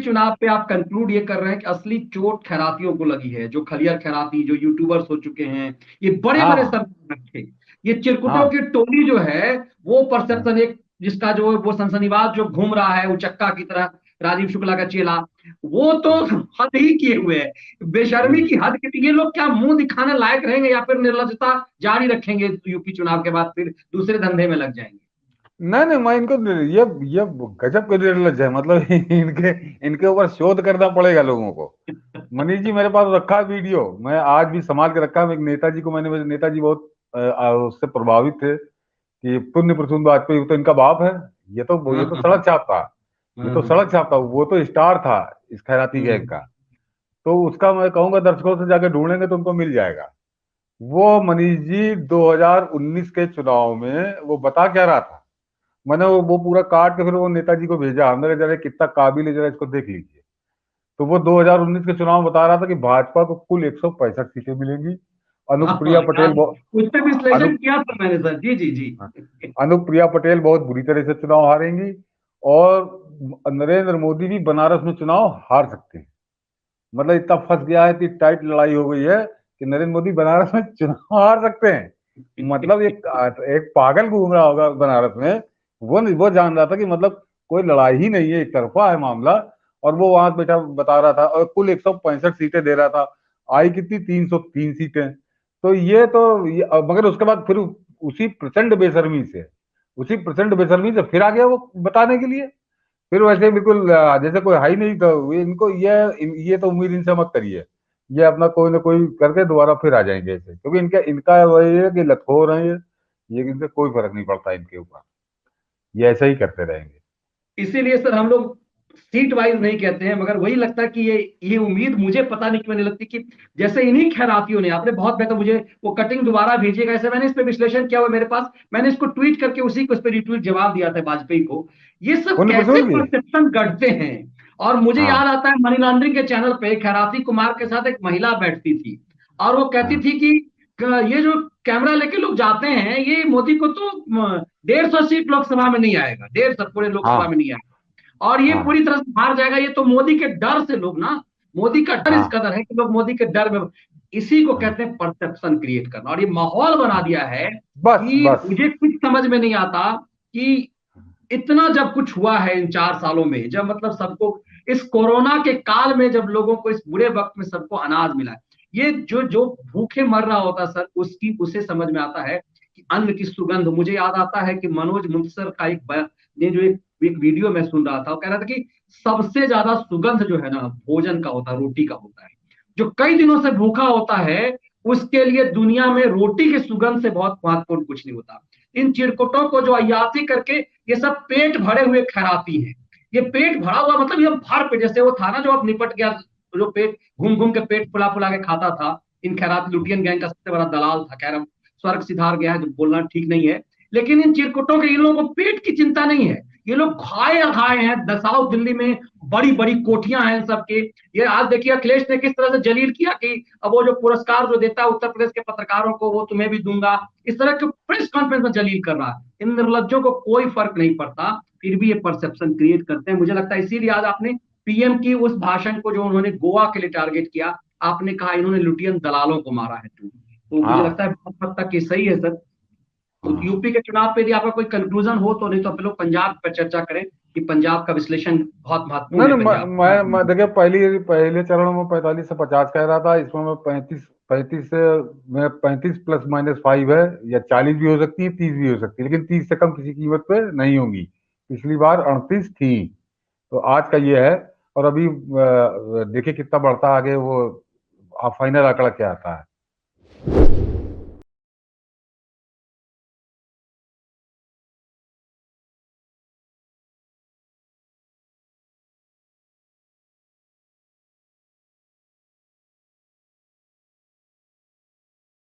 चुनाव पे आप कंक्लूड ये कर रहे हैं कि असली चोट खैरातियों को लगी है, जो खलियर खैराती जो यूट्यूबर्स हो चुके हैं, ये बड़े हाँ बड़े हाँ सरपंच थे, ये चिरकुटों हाँ की टोली जो है, वो हाँ परसेप्शन एक जिसका जो वो सनसनीबाज जो घूम रहा है उचक्का की तरह, राजीव शुक्ला का चेला, वो तो हद ही किए हुए है, बेशर्मी हम्म। की हद की। ये लोग क्या मुंह दिखाने लायक रहेंगे या फिर निर्लजता जारी रखेंगे, यूपी चुनाव के बाद फिर दूसरे धंधे में लग जाएंगे? नहीं नहीं, मैं इनको ये गजब के निर्लज है, मतलब इनके इनके ऊपर शोध करना पड़ेगा लोगों को। मनीष जी, मेरे पास रखा है वीडियो, मैं आज भी संभाल के रखा है। एक नेताजी को मैंने, मेरे नेताजी बहुत उससे प्रभावित थे कि पुण्य प्रसून वाजपेयी तो इनका बाप है। हाँ ये तो हाँ सड़क छाप था। ये हाँ तो हाँ। सड़क छाप था, वो तो स्टार था इस खैराती गैंग हम्म। का। तो उसका मैं कहूंगा दर्शकों से जाके ढूंढेंगे तो उनको मिल जाएगा। वो मनीष जी 2019 के चुनाव में वो बता क्या रहा था। मैंने वो पूरा काट के फिर वो नेताजी को भेजा, हमने कहा जरा कितना काबिल है, जरा इसको देख लीजिए। तो वो 2019 के चुनाव में बता रहा था कि भाजपा को कुल 165 सीटें मिलेंगी। हाँ अनुप्रिया हाँ, पटेल उस पर अनु विश्लेषण किया था मैंने सर, जी जी जी। अनुप्रिया पटेल बहुत बुरी तरह से चुनाव हारेंगी। और नरेंद्र मोदी भी बनारस में चुनाव हार सकते हैं। मतलब इतना फंस गया है, इतनी टाइट लड़ाई हो गई है कि नरेंद्र मोदी बनारस में चुनाव हार सकते हैं। मतलब एक पागल घूम रहा होगा बनारस में, वो जान रहा था कि मतलब कोई लड़ाई ही नहीं है, एक तरफा है मामला। और वो वहां बैठा बता रहा था, और कुल 165 सीटें दे रहा था। आई कितनी, 303 सीटें। तो मगर उसके बाद फिर उसी प्रचंड बेशर्मी से उसी प्रचंड बेशर्मी से फिर आ गया वो बताने के लिए। फिर वैसे बिल्कुल जैसे कोई है ही नहीं। तो इनको ये तो उम्मीद इनसे मत करिए। ये अपना कोई ना कोई करके दोबारा फिर आ जाएंगे ऐसे, क्योंकि इनका इनका वही है कि लतखोर हैं ये इनसे कोई फर्क नहीं पड़ता इनके ऊपर। ये ऐसा ही करते रहेंगे। इसीलिए सर हम लोग सीट वाइज नहीं कहते हैं, मगर वही लगता है कि ये उम्मीद मुझे पता नहीं क्यों नहीं लगती कि जैसे इन्हीं खैरातियों ने, आपने बहुत बेहतर, मुझे वो कटिंग दोबारा भेजिएगा, ऐसे मैंने इस पे विश्लेषण किया हुआ मेरे पास, मैंने इसको ट्वीट करके उसी को इस पे रिट्वीट जवाब दिया था वाजपेयी को। ये सब पुण्य कैसे प्रसून की। परसेप्शन गढ़ते हैं। और मुझे हाँ याद आता है मनी लॉन्ड्रिंग के चैनल पे खैराती कुमार के साथ एक महिला बैठती थी, और वो कहती हाँ थी कि ये जो कैमरा लेके लोग जाते हैं, ये मोदी को तो 150 सीट लोकसभा में नहीं आएगा, 150 पूरे लोकसभा में हाँ नहीं आएगा, और ये हाँ पूरी तरह से हार जाएगा, ये तो मोदी के डर से लोग ना, मोदी का डर इस हाँ कदर है कि लोग मोदी के डर में, इसी को हाँ कहते हैं परसेप्शन क्रिएट करना, और ये माहौल बना हाँ। दिया है बस कि बस। मुझे कुछ समझ में नहीं आता कि इतना जब कुछ हुआ है इन 4 सालों में, जब मतलब सबको इस कोरोना के काल में जब लोगों को इस बुरे वक्त में सबको अनाज मिला है, ये जो जो भूखे मर रहा होता सर, उसकी उसे समझ में आता है कि अन्न की सुगंध। मुझे याद आता है कि मनोज मुंतसर का ये जो एक वीडियो में सुन रहा था, वो कह रहा था कि सबसे ज्यादा सुगंध जो है ना भोजन का होता है, रोटी का होता है। जो कई दिनों से भूखा होता है, उसके लिए दुनिया में रोटी की सुगंध से बहुत महत्वपूर्ण कुछ नहीं होता। इन चिरकुटों को जो अयासी करके, ये सब पेट भरे हुए खैराती हैं। ये पेट भरा हुआ मतलब ये भर पे, जैसे वो था ना जो अब निपट गया, जो पेट घूम घूम के पेट फुला फुला के खाता था, इन खैराती लुटियन गैंग का सबसे बड़ा दलाल था। खैर अब स्वर्ग सिधार गया है, जो बोलना ठीक नहीं है, लेकिन इन चिरकुटों के, इन लोगों को पेट की चिंता नहीं है। ये लोग खाए अखाए हैं, साउथ दिल्ली में बड़ी बड़ी कोठियां हैं सबके। ये आज देखिए अखिलेश ने किस तरह से जलील किया कि अब वो जो पुरस्कार जो देता है उत्तर प्रदेश के पत्रकारों को, वो तुम्हें भी दूंगा, इस तरह के प्रेस कॉन्फ्रेंस में जलील कर रहा है। इन निर्लज्जों को कोई फर्क नहीं पड़ता, फिर भी ये परसेप्शन क्रिएट करते हैं। मुझे लगता है इसीलिए आज आपने पीएम की उस भाषण को जो उन्होंने गोवा के लिए टारगेट किया, आपने कहा इन्होंने लुटियन दलालों को मारा है। तो मुझे लगता हाँ है बहुत हद तक ये सही है सर। तो हाँ। यूपी के चुनाव पे यदि आपका कोई कंक्लूजन हो तो, नहीं तो अपन लोग पंजाब पर चर्चा करें कि पंजाब का विश्लेषण बहुत महत्वपूर्ण नहीं है नहीं, पंजाब। मैं देखिए, पहले चरण में 45 से 50 कह रहा था, इसमें मैं 35 से, मैं 35 प्लस माइनस 5 है, या 40 भी हो सकती है, 30 भी हो सकती है, लेकिन 30 से कम किसी कीमत पे नहीं होंगी। पिछली बार 38 थी, तो आज का ये है। और अभी देखिए कितना बढ़ता आगे वो, फाइनल आंकड़ा क्या आता है।